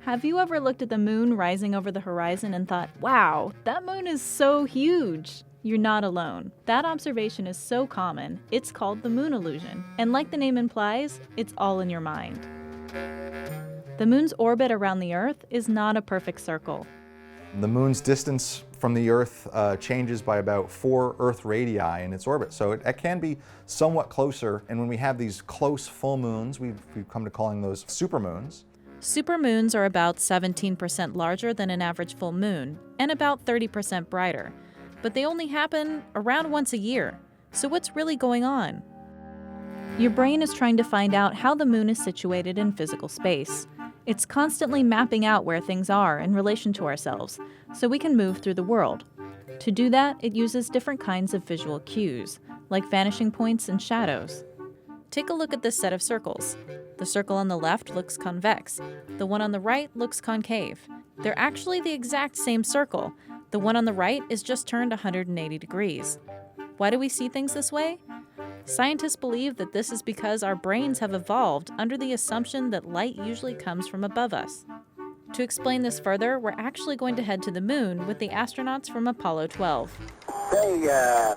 Have you ever looked at the moon rising over the horizon and thought, wow, that moon is so huge? You're not alone. That observation is so common, it's called the moon illusion. And like the name implies, it's all in your mind. The moon's orbit around the Earth is not a perfect circle. The moon's distance from the Earth changes by about 4 Earth radii in its orbit, so it can be somewhat closer. And when we have these close full moons, we've come to calling those supermoons. Supermoons are about 17% larger than an average full moon and about 30% brighter, but they only happen around once a year. So what's really going on? Your brain is trying to find out how the moon is situated in physical space. It's constantly mapping out where things are in relation to ourselves, so we can move through the world. To do that, it uses different kinds of visual cues, like vanishing points and shadows. Take a look at this set of circles. The circle on the left looks convex. The one on the right looks concave. They're actually the exact same circle. The one on the right is just turned 180 degrees. Why do we see things this way? Scientists believe that this is because our brains have evolved under the assumption that light usually comes from above us. To explain this further, we're actually going to head to the moon with the astronauts from Apollo 12. Hey,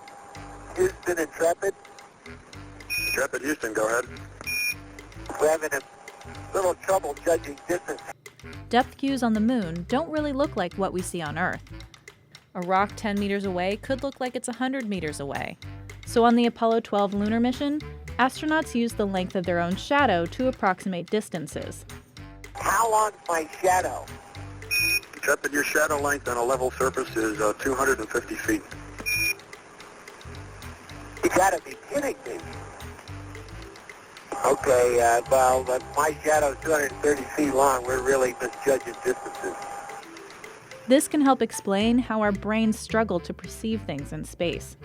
Houston Intrepid. Intrepid Houston, go ahead. We're having a little trouble judging distance. Depth cues on the moon don't really look like what we see on Earth. A rock 10 meters away could look like it's 100 meters away. So on the Apollo 12 lunar mission, astronauts used the length of their own shadow to approximate distances. How long's my shadow? Intrepid, your shadow length on a level surface is 250 feet. You gotta be kidding me. Okay, my shadow's 230 feet long. We're really misjudging distances. This can help explain how our brains struggle to perceive things in space.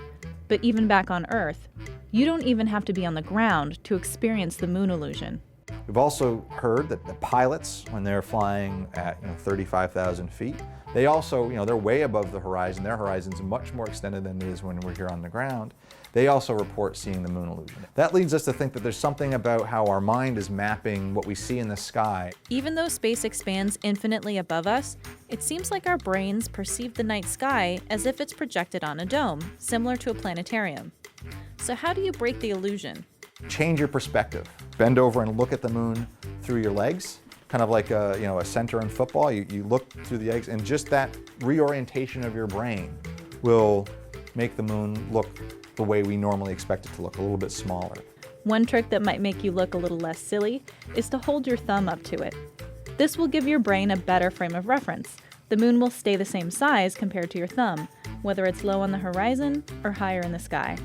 But even back on Earth, you don't even have to be on the ground to experience the moon illusion. We've also heard that the pilots, when they're flying at 35,000 feet, they also, they're way above the horizon. Their horizon's much more extended than it is when we're here on the ground. They also report seeing the moon illusion. That leads us to think that there's something about how our mind is mapping what we see in the sky. Even though space expands infinitely above us, it seems like our brains perceive the night sky as if it's projected on a dome, similar to a planetarium. So how do you break the illusion? Change your perspective. Bend over and look at the moon through your legs, kind of like a center in football. You look through the legs, and just that reorientation of your brain will make the moon look the way we normally expect it to look, a little bit smaller. One trick that might make you look a little less silly is to hold your thumb up to it. This will give your brain a better frame of reference. The moon will stay the same size compared to your thumb, whether it's low on the horizon or higher in the sky.